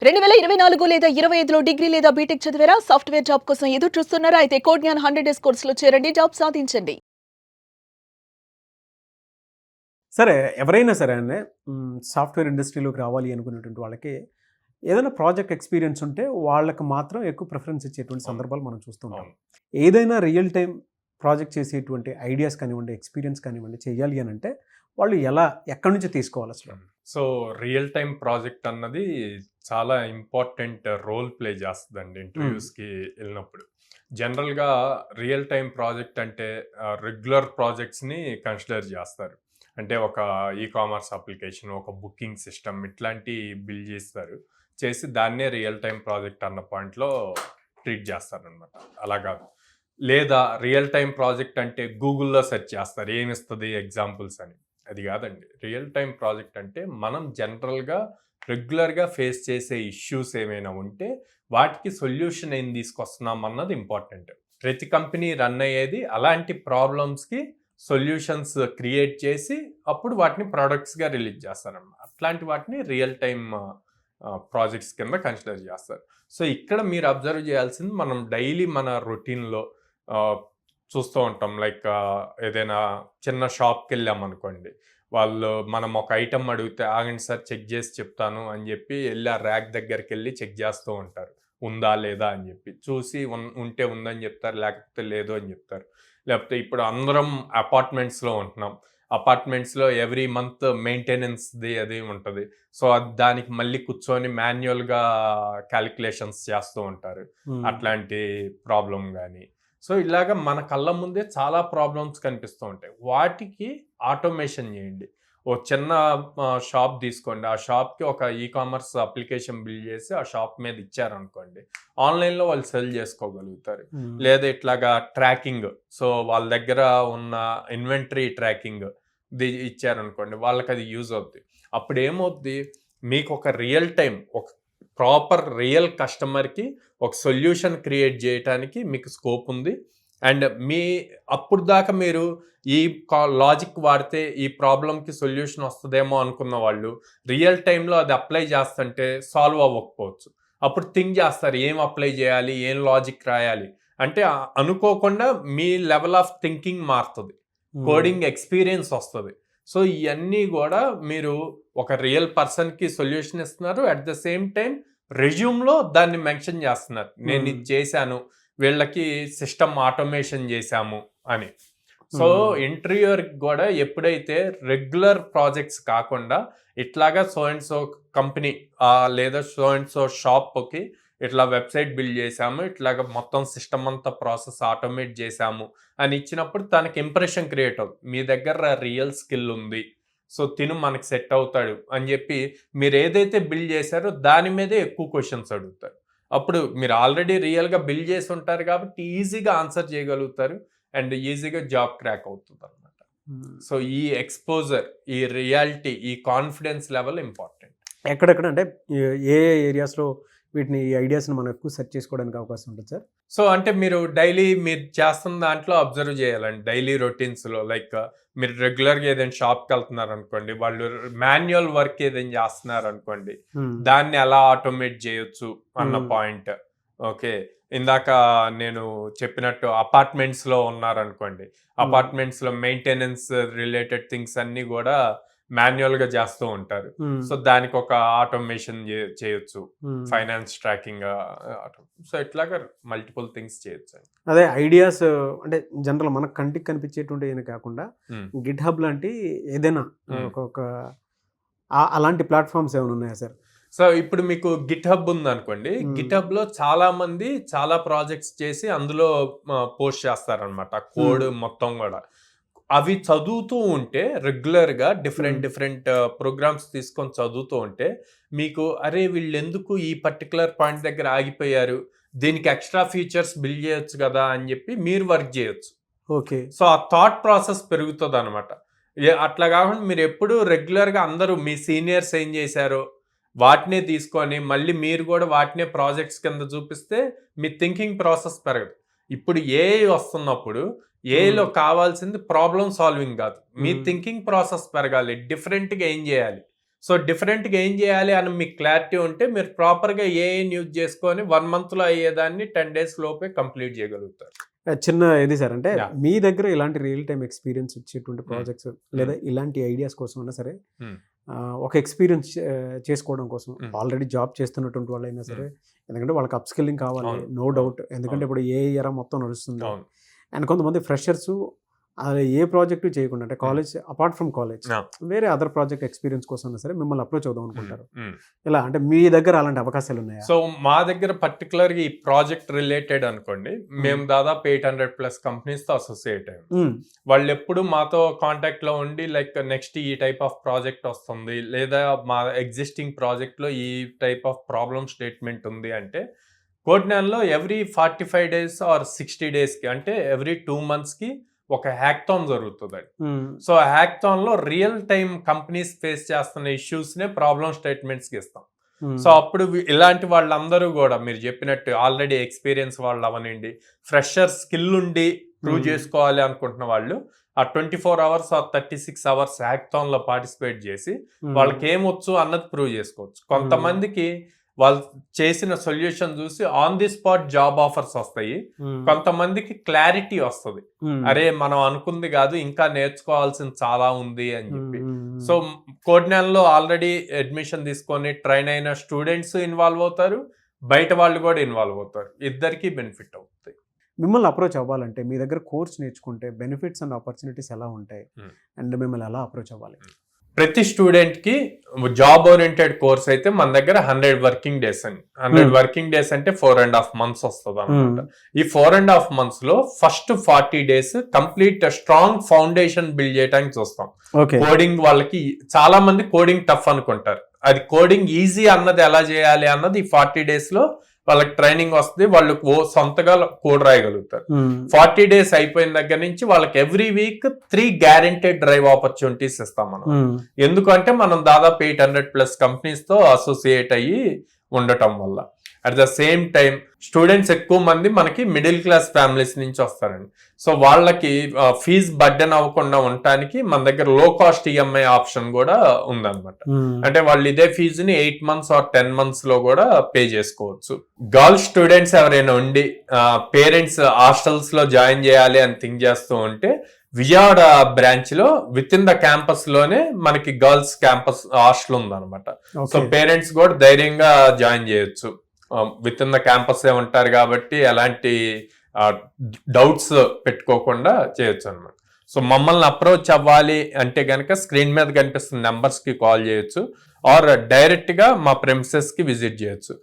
2024 లేదా 25లో డిగ్రీ లేదా బీటెక్ చదివారా? సాఫ్ట్‌వేర్ జాబ్ కోసం ఎదురు చూస్తున్నారా? అయితే కోడ్ జ్ఞాన్ 100 డేస్ కోర్సులో చేరండి. జాబ్ సాధించండి. సరే. ఎవరైనా సరే అండి సాఫ్ట్‌వేర్ ఇండస్ట్రీలోకి రావాలి అనుకునేటువంటి వాళ్ళకి ఏదైనా ప్రాజెక్ట్ ఎక్స్‌పీరియన్స్ ఉంటే వాళ్ళకి మాత్రం ఎక్కువ ప్రిఫరెన్స్ ఇచ్చేటువంటి అవును. సందర్భాలు మనం చూస్తూ ఉంటాం. అవును. ఏదైనా రియల్ టైమ్ ప్రాజెక్ట్ చేసేటువంటి ఐడియాస్ కానివ్వండి, ఎక్స్‌పీరియన్స్ కానివ్వండి చేయాలి అనంటే వాళ్ళు ఎక్కడి నుంచి తీసుకోవాలసలు? సో, రియల్ టైమ్ ప్రాజెక్ట్ అన్నది చాలా ఇంపార్టెంట్ రోల్ ప్లే చేస్తదండి ఇంటర్వ్యూస్‌కి ఎళ్ళినప్పుడు. జనరల్‌గా రియల్ టైమ్ ప్రాజెక్ట్ అంటే రెగ్యులర్ ప్రాజెక్ట్స్‌ని కన్సిడర్ చేస్తారు. అంటే ఒక కామర్స్ అప్లికేషన్, ఒక బుకింగ్ సిస్టమ్ ఇట్లాంటియి బిల్డ్ చేస్తారు. చేసి దాన్నే రియల్ టైమ్ ప్రాజెక్ట్ అన్న పాయింట్‌లో ట్రీట్ చేస్తారనమాట. అలా కాదు. లేదా రియల్ టైమ్ ప్రాజెక్ట్ అంటే గూగుల్‌లో సెర్చ్ చేస్తారు. ఏమిస్తది ఎగ్జాంపుల్స్ అని. అది కాదండి. రియల్ టైమ్ ప్రాజెక్ట్ అంటే మనం జనరల్‌గా రెగ్యులర్‌గా ఫేస్ చేసే ఇష్యూస్ ఏమైనా ఉంటే వాటికి సొల్యూషన్ ఏం తీసుకొస్తున్నాం అన్నది ఇంపార్టెంట్. ప్రతి కంపెనీ రన్ అయ్యేది అలాంటి ప్రాబ్లమ్స్‌కి సొల్యూషన్స్ క్రియేట్ చేసి అప్పుడు వాటిని ప్రొడక్ట్స్‌గా రిలీజ్ చేస్తారన్నమాట. అట్లాంటి వాటిని రియల్ టైమ్ ప్రాజెక్ట్స్ కింద కన్సిడర్ చేస్తారు. సో, ఇక్కడ మీరు అబ్జర్వ్ చేయాల్సింది మనం డైలీ మన రొటీన్‌లో చూస్తూ ఉంటాం. లైక్ ఏదైనా చిన్న షాప్‌కెళ్ళామనుకోండి. మనం ఒక ఐటెమ్ అడిగితే ఆగండి సార్ చెక్ చేసి చెప్తాను అని చెప్పి ఎళ్లి ఆ ర్యాక్ దగ్గరికెళ్ళి చెక్ చేస్తూ ఉంటారు. ఉందా? లేదా? అని చెప్పి. చూసి ఉంటే ఉందని చెప్తారు. లేకపోతే లేదు అని చెప్తారు. లేకపోతే ఇప్పుడు అందరం అపార్ట్మెంట్స్‌లో ఉంటున్నాం. అపార్ట్మెంట్స్‌లో ఎవ్రీ మంత్ మెయింటెనెన్స్‌ది అది ఉంటది. సో, దానికి మళ్ళీ కూర్చొని మాన్యుయల్‌గా కాలిక్యులేషన్స్ చేస్తూ ఉంటారు. అట్లాంటి ప్రాబ్లమ్ గాని. సో, ఇలాగ మన కళ్ళ ముందే చాలా ప్రాబ్లమ్స్ కనిపిస్తూ ఉంటాయి. వాటికి ఆటోమేషన్ చేయండి. ఓ చిన్న షాప్ తీసుకోండి. ఆ షాప్‌కి ఒక కామర్స్ అప్లికేషన్ బిల్డ్ చేసి ఆ షాప్ మీద ఇచ్చారనుకోండి. ఆన్‌లైన్‌లో వాళ్ళు సెల్ చేసుకోగలుగుతారు. లేదా ఇట్లాగా ట్రాకింగ్. సో, వాళ్ళ దగ్గర ఉన్న ఇన్వెంటరీ ట్రాకింగ్ ఇచ్చారనుకోండి. వాళ్ళకది యూజ్ అవుద్ది. అప్పుడేమవుద్ది మీకు ఒక రియల్ టైమ్ ఒక ప్రాపర్ రియల్ కస్టమర్‌కి ఒక సొల్యూషన్ క్రియేట్ చేయటానికి మీకు స్కోప్ ఉంది. అండ్ అప్పుడు దాకా మీరు ఈ లాజిక్ వాడితే ఈ ప్రాబ్లమ్‌కి సొల్యూషన్ వస్తదేమో అనుకున్న వాళ్ళు రియల్ టైమ్‌లో అది అప్లై చేస్తుంటే సాల్వ్ అవ్వకపోవచ్చు. అప్పుడు థింక్ చేస్తారు ఏం అప్లై చేయాలి? ఏం లాజిక్ రాయాలి? అంటే అనుకోకుండా మీ లెవెల్ ఆఫ్ థింకింగ్ మారుతది. కోడింగ్ ఎక్స్‌పీరియన్స్ వస్తది. సో, ఇయన్నీ గూడా మీరు ఒక రియల్ పర్సన్‌కి సొల్యూషన్ ఇస్తున్నారు. అట్ ద సేమ్ టైమ్ రెజ్యూమ్‌లో దాన్ని మెన్షన్ చేస్తున్నారు. నేను ఇది చేశాను. వీళ్ళకి సిస్టమ్ ఆటోమేషన్ చేశాము అని. సో, ఇంటర్వ్యూయర్‌కి గూడా ఎప్పుడైతే రెగ్యులర్ ప్రాజెక్ట్స్ కాకుండా ఇట్లాగా సో అండ్ సో కంపెనీ లేదా సో అండ్ సో షాప్‌కి ఇట్లా వెబ్‌సైట్ బిల్డ్ చేశాము. ఇట్లాగా మొత్తం సిస్టమ్ అంతా ప్రాసెస్ ఆటోమేట్ చేశాము అని ఇచ్చినప్పుడు తనకి ఇంప్రెషన్ క్రియేట్ అవుతుంది. మీ దగ్గర రియల్ స్కిల్ ఉంది. సో, తిను మనకి సెట్ అవుతాడు అని చెప్పి మీరు ఏదైతే బిల్డ్ చేశారో దాని మీదే ఎక్కువ క్వెషన్స్ అడుగుతారు. అప్పుడు మీరు ఆల్రెడీ రియల్‌గా బిల్డ్ చేసి ఉంటారు కాబట్టి ఈజీగా ఆన్సర్ చేయగలుగుతారు. అండ్ ఈజీగా జాబ్ క్రాక్ అవుతుందన్నమాట. సో, ఈ ఎక్స్‌పోజర్, ఈ రియాలిటీ, ఈ కాన్ఫిడెన్స్ లెవెల్ ఇంపార్టెంట్. ఎక్కడెక్కడ అంటే ఏ ఏరియాస్‌లో వీటిని ఈ ఐడియాస్‌ని మనం ఎక్కువ సెర్చ్ చేసుకోవడానికి అవకాశం ఉంటుంది సార్? సో, అంటే మీరు డైలీ మీరు చేస్తున్న దాంట్లో అబ్జర్వ్ చేయాలండి. డైలీ రొటీన్స్‌లో లైక్ మీరు రెగ్యులర్‌గా ఏదైనా షాప్‌కెళ్తున్నారనుకోండి. వాళ్ళు మాన్యుయల్ వర్క్ ఏదైనా చేస్తున్నారనుకోండి. దాన్ని ఎలా ఆటోమేట్ చేయొచ్చు అన్న పాయింట్. ఓకే. ఇందాక నేను చెప్పినట్టు అపార్ట్మెంట్స్‌లో ఉన్నారనుకోండి. అపార్ట్మెంట్స్‌లో మెయింటెనెన్స్ రిలేటెడ్ థింగ్స్ అన్నీ గూడా మాన్యుయల్‌గా చేస్తూ ఉంటారు. సో, దానికి ఒక ఆటోమేషన్ చేయొచ్చు. ఫైనాన్స్ ట్రాకింగ్ సో, ఇట్లాగా మల్టిపుల్ థింగ్స్ చేయొచ్చు. అదే ఐడియాస్ అంటే జనరల్ మనకు కంటికి కనిపించేటువంటివి కాకుండా గిట్ హబ్ లాంటి ఏదైనా ఒక అలాంటి ప్లాట్‌ఫామ్స్ ఏమైనా ఉన్నాయా సార్? సో, ఇప్పుడు మీకు గిట్ హబ్ ఉందనుకోండి. గిట్ హబ్‌లో చాలా మంది చాలా ప్రాజెక్ట్స్ చేసి అందులో పోస్ట్ చేస్తారనమాట. కోడ్ మొత్తం గూడా. అవి చదువుతూ ఉంటే రెగ్యులర్‌గా డిఫరెంట్ ప్రోగ్రామ్స్ తీసుకొని చదువుతూ ఉంటే మీకు అరే! వీళ్ళెందుకు ఈ పర్టిక్యులర్ పాయింట్ దగ్గర ఆగిపోయారు? దీనికి ఎక్స్‌ట్రా ఫీచర్స్ బిల్డ్ చేయొచ్చు గదా! అని చెప్పి మీరు వర్క్ చేయొచ్చు. ఓకే. సో, ఆ థాట్ ప్రాసెస్ పెరుగుతదనమాట. అట్లా కాకుండా మీరెప్పుడు రెగ్యులర్‌గా అందరూ మీ సీనియర్స్ ఏం చేశారో వాటినే తీసుకొని మళ్ళీ మీరు గూడా వాటినే ప్రాజెక్ట్స్ కింద చూపిస్తే మీ థింకింగ్ ప్రాసెస్ పెరగదు. ఇప్పుడు ఏఐ వస్తున్నప్పుడు ఏఐలో కావాల్సింది ప్రాబ్లమ్ సాల్వింగ్ కాదు. మీ థింకింగ్ ప్రాసెస్ పెరగాలి. డిఫరెంట్‌గా ఏం చేయాలి? సో డిఫరెంట్గా ఏం చేయాలి అని మీకు క్లారిటీ ఉంటే మీరు ప్రాపర్గా యూజ్ చేసుకొని 1 monthలో అయ్యేదాన్ని 10 days లోపే కంప్లీట్ చేయగలుగుతారు. చిన్న ఇది సార్, అంటే Yeah. మీ దగ్గర ఇలాంటి రియల్ టైం ఎక్స్పీరియన్స్ వచ్చేటువంటి ప్రాజెక్ట్స్ లేదా ఇలాంటి ఐడియాస్ కోసం అయినా సరే ఒక ఎక్స్పీరియన్స్ చేసుకోవడం కోసం ఆల్రెడీ జాబ్ చేస్తున్నటువంటి వాళ్ళైనా సరే, ఎందుకంటే వాళ్ళకి అప్ స్కిల్లింగ్ కావాలి, అవును. No doubt. ఎందుకంటే ఇప్పుడు ఏ ఇయర్ మొత్తం నడుస్తుంది. అవును. అండ్ కొంతమంది ఫ్రెషర్స్ అది ఏ ప్రాజెక్టు చేయకుండా, అంటే college apart from college Yeah. వేరే అదర్ ప్రాజెక్ట్ ఎక్స్పీరియన్స్ కోసం సరే మిమ్మల్ని అప్రోచ్ అవుదాం అనుకుంటారు. ఇలా అంటే మీ దగ్గర అలాంటి అవకాశాలు ఉన్నాయా? సో మా దగ్గర పర్టికులర్గా ఈ ప్రాజెక్ట్ రిలేటెడ్ అనుకోండి, మేము దాదాపు 800+ కంపెనీస్తో అసోసియేట్ అయ్యాం. వాళ్ళు ఎప్పుడు మాతో కాంటాక్ట్లో ఉండి లైక్ నెక్స్ట్ ఈ టైప్ ఆఫ్ ప్రాజెక్ట్ వస్తుంది, లేదా మా ఎగ్జిస్టింగ్ ప్రాజెక్ట్లో ఈ టైప్ ఆఫ్ ప్రాబ్లమ్ స్టేట్మెంట్ ఉంది అంటే కోడ్నాన్లో ఎవ్రీ 45 days ఆర్ 60 daysకి, అంటే ఎవ్రీ 2 monthsకి ఒక హ్యాక్థాన్ జరుగుతుంది. సో హ్యాక్థాన్లో రియల్ టైం కంపెనీస్ ఫేస్ చేస్తున్న ఇష్యూస్నే ప్రాబ్లమ్ స్టేట్మెంట్స్కి ఇస్తాం. సో అప్పుడు ఇలాంటి వాళ్ళందరూ కూడా మీరు చెప్పినట్టు ఆల్రెడీ ఎక్స్పీరియన్స్ వాళ్ళు అవనండి, ఫ్రెషర్ స్కిల్ ఉండి ప్రూవ్ చేసుకోవాలి అనుకుంటున్న వాళ్ళు ఆ 24 hours ఆర్ 36 hours హ్యాక్థాన్లో పార్టిసిపేట్ చేసి వాళ్ళకి ఏమొచ్చు అన్నది ప్రూవ్ చేసుకోవచ్చు. కొంతమందికి వాళ్ళు చేసిన సొల్యూషన్ చూసి on the spot job offers వస్తాయి, కొంతమందికి క్లారిటీ వస్తుంది, అరే మనం అనుకుంది కాదు ఇంకా నేర్చుకోవాల్సింది చాలా ఉంది అని చెప్పి. సో కోడ్నాన్లో ఆల్రెడీ అడ్మిషన్ తీసుకొని ట్రైన్ అయిన స్టూడెంట్స్ ఇన్వాల్వ్ అవుతారు, బయట వాళ్ళు కూడా ఇన్వాల్వ్ అవుతారు, ఇద్దరికి బెనిఫిట్ అవుతాయి. మిమ్మల్ని అప్రోచ్ అవ్వాలంటే మీ దగ్గర కోర్స్ నేర్చుకుంటే బెనిఫిట్స్ అండ్ ఆపర్చునిటీస్ ఎలా ఉంటాయి అండ్ మిమ్మల్ని ఎలా అప్రోచ్ అవ్వాలి? ప్రతి స్టూడెంట్కి జాబ్ ఓరియంటెడ్ కోర్స్ అయితే మన దగ్గర 100 working days అని, 100 working days అంటే 4.5 months వస్తుంది అనమాట. ఈ 4.5 monthsలో first 40 days complete strong foundation build చేయడానికి చూస్తాం. కోడింగ్ వాళ్ళకి చాలా మంది కోడింగ్ టఫ్ అనుకుంటారు, అది కోడింగ్ ఈజీ అన్నది ఎలా చేయాలి అన్నది ఈ 40 daysలో వాళ్ళకి ట్రైనింగ్ వస్తుంది, వాళ్ళు సొంతగా కోడ్ రాయగలుగుతారు. 40 days అయిపోయిన దగ్గర నుంచి వాళ్ళకి every week 3 guaranteed drive opportunities ఇస్తాం మనం. ఎందుకంటే మనం దాదాపు 800+ కంపెనీస్తో అసోసియేట్ అయ్యి ఉండటం వల్ల. At the same time students ఎక్కువ మంది మనకి మిడిల్ క్లాస్ ఫ్యామిలీస్ నుంచి వస్తారండి. సో వాళ్ళకి ఫీజ్ బర్డెన్ అవ్వకుండా ఉండటానికి మన దగ్గర లో కాస్ట్ ఈఎంఐ ఆప్షన్ కూడా ఉందన్నమాట. అంటే వాళ్ళు ఇదే ఫీజుని 8 months ఆర్ 10 monthsలో కూడా పే చేసుకోవచ్చు. గర్ల్స్ స్టూడెంట్స్ ఎవరైనా ఉండి పేరెంట్స్ హాస్టల్స్ లో జాయిన్ చేయాలి అని థింక్ చేస్తూ ఉంటే విజయవాడ బ్రాంచ్ లో విత్ ఇన్ ద క్యాంపస్ లోనే మనకి గర్ల్స్ క్యాంపస్ హాస్టల్ ఉందన్నమాట. సో పేరెంట్స్ కూడా ధైర్యంగా జాయిన్ చేయొచ్చు, విత్ ఇన్ ద క్యాంపస్ ఉంటారు కాబట్టి ఎలాంటి డౌట్స్ పెట్టుకోకుండా చేయొచ్చు అనమాట. సో మమ్మల్ని అప్రోచ్ అవ్వాలి అంటే కనుక స్క్రీన్ మీద కనిపిస్తున్న నెంబర్స్కి కాల్ చేయొచ్చు ఆర్ డైరెక్ట్గా మా ప్రెమిసెస్కి విజిట్ చేయొచ్చు.